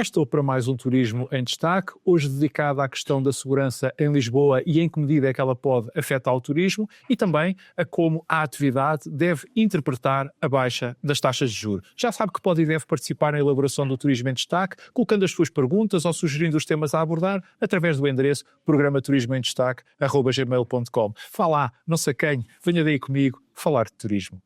Cá estou para mais um Turismo em Destaque, hoje dedicado à questão da segurança em Lisboa e em que medida é que ela pode afetar o turismo e também a como a atividade deve interpretar a baixa das taxas de juros. Já sabe que pode e deve participar na elaboração do Turismo em Destaque, colocando as suas perguntas ou sugerindo os temas a abordar através do endereço programaturismoemdestaque@gmail.com. Vá lá, não se acanhe, venha daí comigo falar de turismo.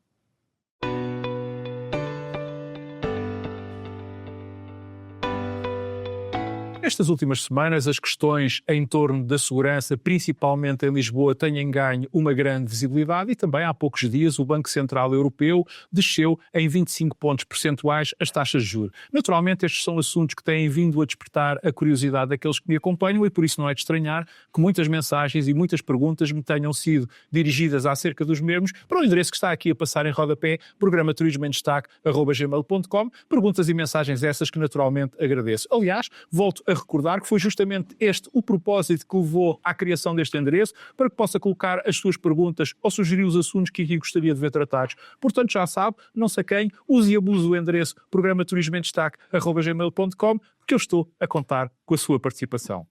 Nestas últimas semanas, as questões em torno da segurança, principalmente em Lisboa, têm ganho uma grande visibilidade e também há poucos dias o Banco Central Europeu desceu em 25 pontos percentuais as taxas de juros. Naturalmente, estes são assuntos que têm vindo a despertar a curiosidade daqueles que me acompanham e por isso não é de estranhar que muitas mensagens e muitas perguntas me tenham sido dirigidas acerca dos mesmos para o endereço que está aqui a passar em rodapé, programaturismoemdestaque@gmail.com, perguntas e mensagens essas que naturalmente agradeço. Aliás, volto a recordar que foi justamente este o propósito que levou à criação deste endereço, para que possa colocar as suas perguntas ou sugerir os assuntos que aqui gostaria de ver tratados. Portanto, já sabe, não se acanhe, use e abuse o endereço programaturismoemdestaque@gmail.com, porque eu estou a contar com a sua participação.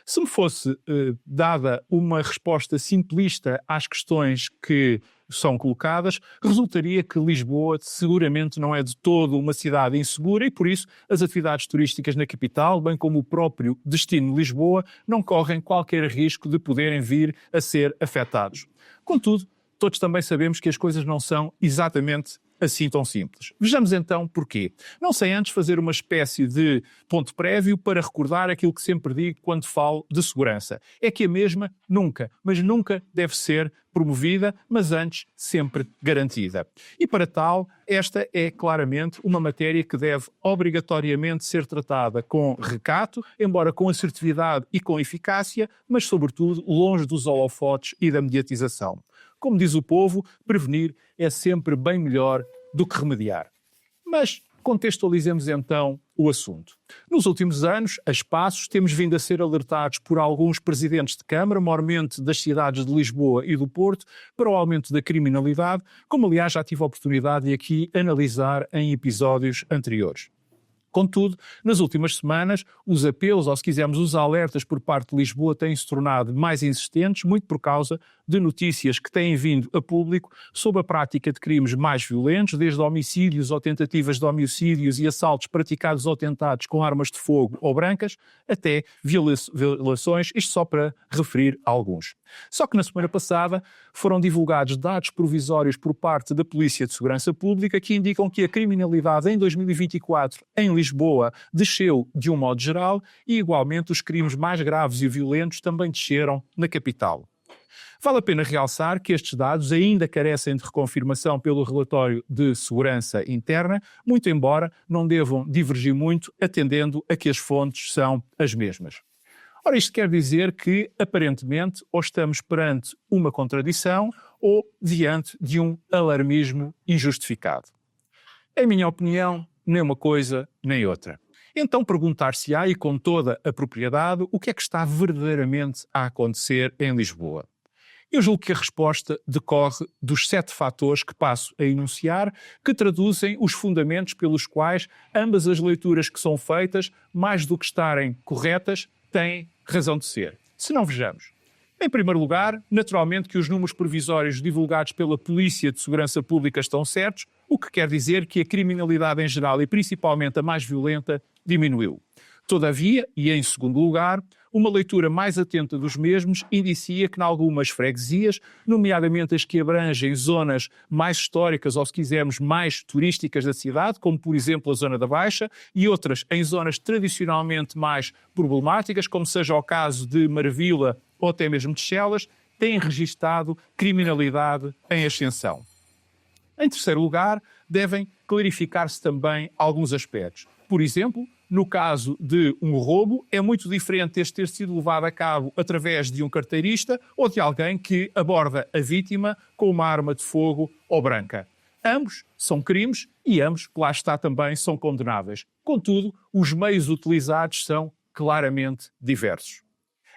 Se me fosse dada uma resposta simplista às questões que são colocadas, resultaria que Lisboa seguramente não é de todo uma cidade insegura e, por isso, as atividades turísticas na capital, bem como o próprio destino de Lisboa, não correm qualquer risco de poderem vir a ser afetados. Contudo, todos também sabemos que as coisas não são exatamente assim tão simples. Vejamos então porquê. Não sem antes fazer uma espécie de ponto prévio para recordar aquilo que sempre digo quando falo de segurança. É que a mesma nunca, mas nunca deve ser promovida, mas antes sempre garantida. E para tal, esta é claramente uma matéria que deve obrigatoriamente ser tratada com recato, embora com assertividade e com eficácia, mas sobretudo longe dos holofotes e da mediatização. Como diz o povo, prevenir é sempre bem melhor do que remediar. Mas contextualizemos então o assunto. Nos últimos anos, a espaços, temos vindo a ser alertados por alguns presidentes de Câmara, maiormente das cidades de Lisboa e do Porto, para o aumento da criminalidade, como aliás já tive a oportunidade de aqui analisar em episódios anteriores. Contudo, nas últimas semanas, os apelos, ou se quisermos, os alertas por parte de Lisboa têm-se tornado mais insistentes, muito por causa de notícias que têm vindo a público sobre a prática de crimes mais violentos, desde homicídios ou tentativas de homicídios e assaltos praticados ou tentados com armas de fogo ou brancas, até violações, isto só para referir alguns. Só que na semana passada foram divulgados dados provisórios por parte da Polícia de Segurança Pública que indicam que a criminalidade em 2024 em Lisboa desceu de um modo geral e igualmente os crimes mais graves e violentos também desceram na capital. Vale a pena realçar que estes dados ainda carecem de reconfirmação pelo relatório de segurança interna, muito embora não devam divergir muito, atendendo a que as fontes são as mesmas. Ora, isto quer dizer que, aparentemente, ou estamos perante uma contradição ou diante de um alarmismo injustificado. Em minha opinião, nem uma coisa nem outra. Então perguntar-se-á, e com toda a propriedade, o que é que está verdadeiramente a acontecer em Lisboa. Eu julgo que a resposta decorre dos 7 fatores que passo a enunciar, que traduzem os fundamentos pelos quais ambas as leituras que são feitas, mais do que estarem corretas, têm razão de ser. Se não, vejamos. Em primeiro lugar, naturalmente que os números provisórios divulgados pela Polícia de Segurança Pública estão certos, o que quer dizer que a criminalidade em geral e principalmente a mais violenta diminuiu. Todavia, e em segundo lugar, uma leitura mais atenta dos mesmos indicia que em algumas freguesias, nomeadamente as que abrangem zonas mais históricas ou, se quisermos, mais turísticas da cidade, como por exemplo a Zona da Baixa, e outras em zonas tradicionalmente mais problemáticas, como seja o caso de Marvila ou até mesmo de Chelas, têm registado criminalidade em ascensão. Em terceiro lugar, devem clarificar-se também alguns aspectos. Por exemplo, no caso de um roubo, é muito diferente este ter sido levado a cabo através de um carteirista ou de alguém que aborda a vítima com uma arma de fogo ou branca. Ambos são crimes e ambos, lá está também, são condenáveis. Contudo, os meios utilizados são claramente diversos.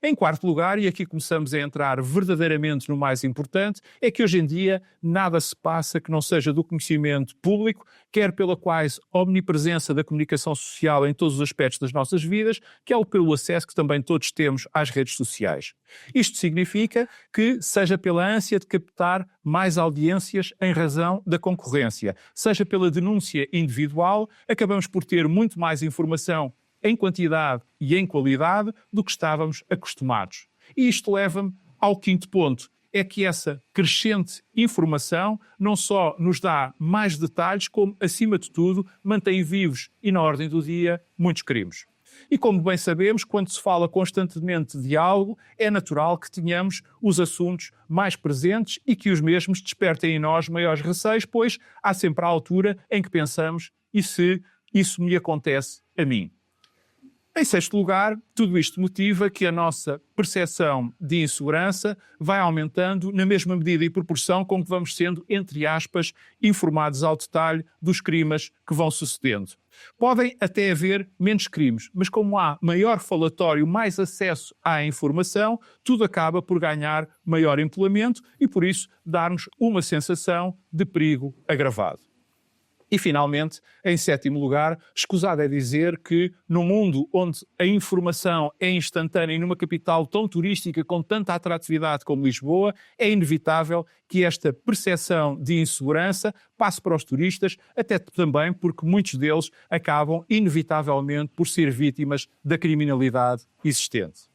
Em quarto lugar, e aqui começamos a entrar verdadeiramente no mais importante, é que hoje em dia nada se passa que não seja do conhecimento público, quer pela quase omnipresença da comunicação social em todos os aspectos das nossas vidas, quer pelo acesso que também todos temos às redes sociais. Isto significa que, seja pela ânsia de captar mais audiências em razão da concorrência, seja pela denúncia individual, acabamos por ter muito mais informação em quantidade e em qualidade do que estávamos acostumados. E isto leva-me ao quinto ponto, é que essa crescente informação não só nos dá mais detalhes, como, acima de tudo, mantém vivos e na ordem do dia muitos crimes. E como bem sabemos, quando se fala constantemente de algo, é natural que tenhamos os assuntos mais presentes e que os mesmos despertem em nós maiores receios, pois há sempre a altura em que pensamos: e se isso me acontece a mim? Em sexto lugar, tudo isto motiva que a nossa percepção de insegurança vai aumentando na mesma medida e proporção com que vamos sendo, entre aspas, informados ao detalhe dos crimes que vão sucedendo. Podem até haver menos crimes, mas como há maior falatório, mais acesso à informação, tudo acaba por ganhar maior empolamento e, por isso, dar-nos uma sensação de perigo agravado. E, finalmente, em sétimo lugar, escusado é dizer que, num mundo onde a informação é instantânea e numa capital tão turística, com tanta atratividade como Lisboa, é inevitável que esta percepção de insegurança passe para os turistas, até também porque muitos deles acabam, inevitavelmente, por ser vítimas da criminalidade existente.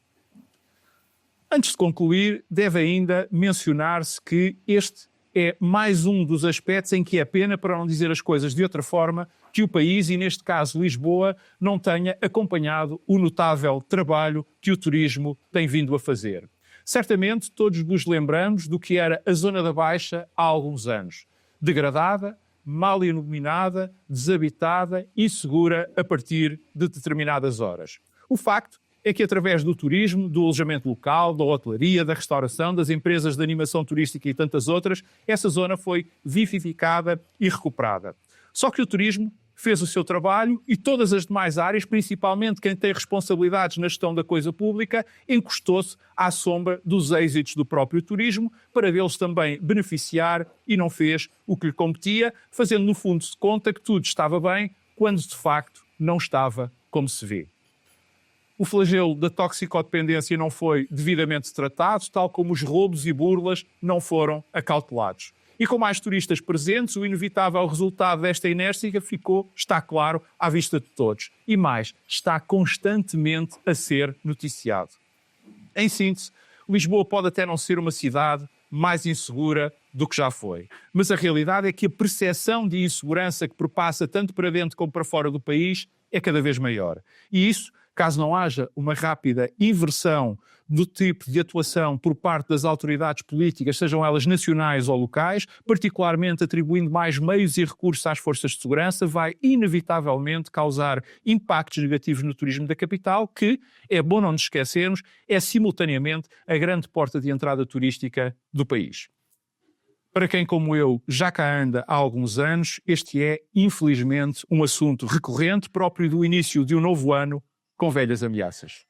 Antes de concluir, deve ainda mencionar-se que este é mais um dos aspectos em que é pena, para não dizer as coisas de outra forma, que o país, e neste caso Lisboa, não tenha acompanhado o notável trabalho que o turismo tem vindo a fazer. Certamente todos nos lembramos do que era a Zona da Baixa há alguns anos. Degradada, mal iluminada, desabitada, insegura a partir de determinadas horas. O facto é que através do turismo, do alojamento local, da hotelaria, da restauração, das empresas de animação turística e tantas outras, essa zona foi vivificada e recuperada. Só que o turismo fez o seu trabalho e todas as demais áreas, principalmente quem tem responsabilidades na gestão da coisa pública, encostou-se à sombra dos êxitos do próprio turismo para deles também beneficiar e não fez o que lhe competia, fazendo no fundo de conta que tudo estava bem, quando de facto não estava como se vê. O flagelo da toxicodependência não foi devidamente tratado, tal como os roubos e burlas não foram acautelados. E com mais turistas presentes, o inevitável resultado desta inércia está claro à vista de todos. E mais, está constantemente a ser noticiado. Em síntese, Lisboa pode até não ser uma cidade mais insegura do que já foi. Mas a realidade é que a percepção de insegurança que perpassa tanto para dentro como para fora do país é cada vez maior. E isso, caso não haja uma rápida inversão do tipo de atuação por parte das autoridades políticas, sejam elas nacionais ou locais, particularmente atribuindo mais meios e recursos às forças de segurança, vai inevitavelmente causar impactos negativos no turismo da capital, que, é bom não nos esquecermos, é simultaneamente a grande porta de entrada turística do país. Para quem, como eu, já cá anda há alguns anos, este é, infelizmente, um assunto recorrente próprio do início de um novo ano, com velhas ameaças.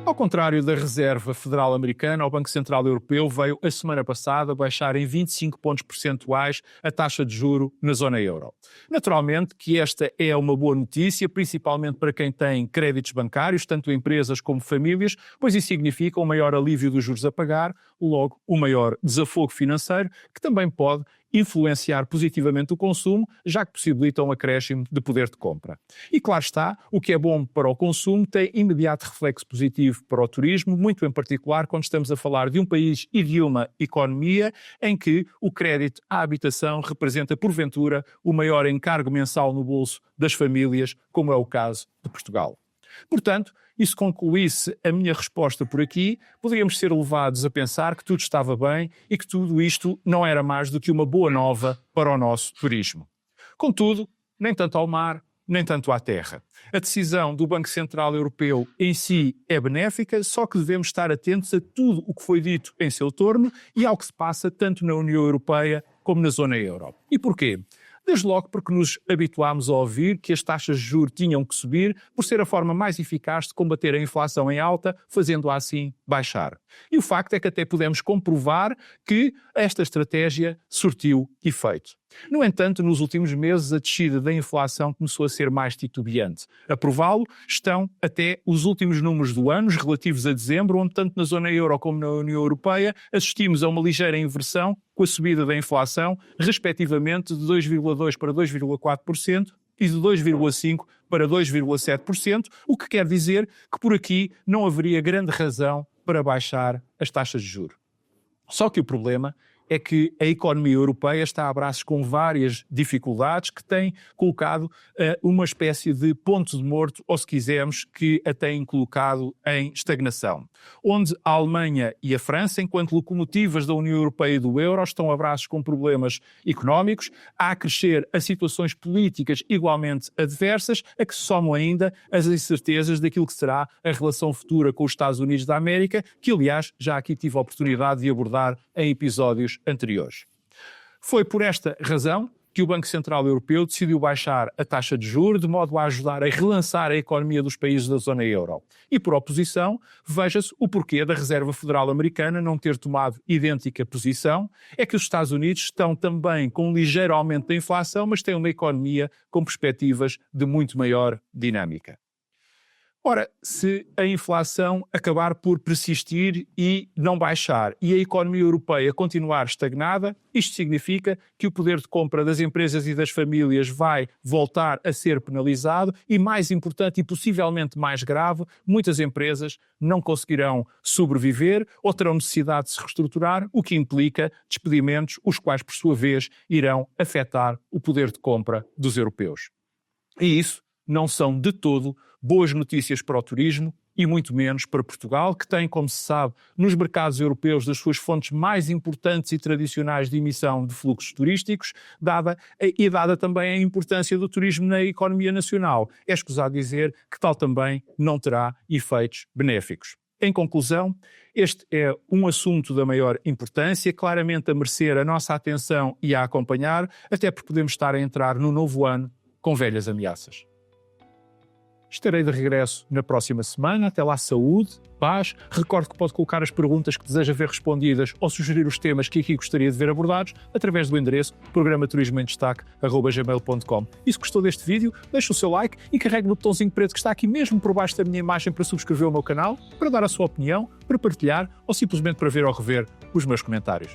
Ao contrário da Reserva Federal Americana, o Banco Central Europeu veio a semana passada baixar em 25 pontos percentuais a taxa de juro na zona euro. Naturalmente que esta é uma boa notícia, principalmente para quem tem créditos bancários, tanto empresas como famílias, pois isso significa um maior alívio dos juros a pagar, logo um maior desafogo financeiro, que também pode influenciar positivamente o consumo, já que possibilita um acréscimo de poder de compra. E claro está, o que é bom para o consumo tem imediato reflexo positivo para o turismo, muito em particular quando estamos a falar de um país e de uma economia em que o crédito à habitação representa, porventura, o maior encargo mensal no bolso das famílias, como é o caso de Portugal. Portanto, e se concluísse a minha resposta por aqui, poderíamos ser levados a pensar que tudo estava bem e que tudo isto não era mais do que uma boa nova para o nosso turismo. Contudo, nem tanto ao mar, nem tanto à terra. A decisão do Banco Central Europeu em si é benéfica, só que devemos estar atentos a tudo o que foi dito em seu torno e ao que se passa tanto na União Europeia como na zona euro. E porquê? Desde logo porque nos habituámos a ouvir que as taxas de juros tinham que subir por ser a forma mais eficaz de combater a inflação em alta, fazendo-a assim baixar. E o facto é que até pudemos comprovar que esta estratégia surtiu efeito. No entanto, nos últimos meses, a descida da inflação começou a ser mais titubeante. A prová-lo estão até os últimos números do ano, relativos a dezembro, onde tanto na zona euro como na União Europeia assistimos a uma ligeira inversão com a subida da inflação, respectivamente de 2,2% para 2,4% e de 2,5% para 2,7%, o que quer dizer que por aqui não haveria grande razão para baixar as taxas de juros. Só que o problema é que a economia europeia está a braços com várias dificuldades que têm colocado uma espécie de ponto de morto, ou se quisermos, que a têm colocado em estagnação. Onde a Alemanha e a França, enquanto locomotivas da União Europeia e do euro, estão a braços com problemas económicos, a crescer a situações políticas igualmente adversas, a que se somam ainda as incertezas daquilo que será a relação futura com os Estados Unidos da América, que aliás já aqui tive a oportunidade de abordar em episódios anteriores. Foi por esta razão que o Banco Central Europeu decidiu baixar a taxa de juros de modo a ajudar a relançar a economia dos países da zona euro. E por oposição, veja-se o porquê da Reserva Federal Americana não ter tomado idêntica posição, é que os Estados Unidos estão também com um ligeiro aumento da inflação, mas têm uma economia com perspectivas de muito maior dinâmica. Ora, se a inflação acabar por persistir e não baixar e a economia europeia continuar estagnada, isto significa que o poder de compra das empresas e das famílias vai voltar a ser penalizado e, mais importante e possivelmente mais grave, muitas empresas não conseguirão sobreviver ou terão necessidade de se reestruturar, o que implica despedimentos, os quais, por sua vez, irão afetar o poder de compra dos europeus. E isso não são de todo boas notícias para o turismo e muito menos para Portugal, que tem, como se sabe, nos mercados europeus das suas fontes mais importantes e tradicionais de emissão de fluxos turísticos, dada também a importância do turismo na economia nacional. É escusado dizer que tal também não terá efeitos benéficos. Em conclusão, este é um assunto da maior importância, claramente a merecer a nossa atenção e a acompanhar, até porque podemos estar a entrar no novo ano com velhas ameaças. Estarei de regresso na próxima semana. Até lá, saúde, paz. Recordo que pode colocar as perguntas que deseja ver respondidas ou sugerir os temas que aqui gostaria de ver abordados através do endereço programaturismoemdestaque@gmail.com. E se gostou deste vídeo, deixe o seu like e carregue no botãozinho preto que está aqui mesmo por baixo da minha imagem para subscrever o meu canal, para dar a sua opinião, para partilhar ou simplesmente para ver ou rever os meus comentários.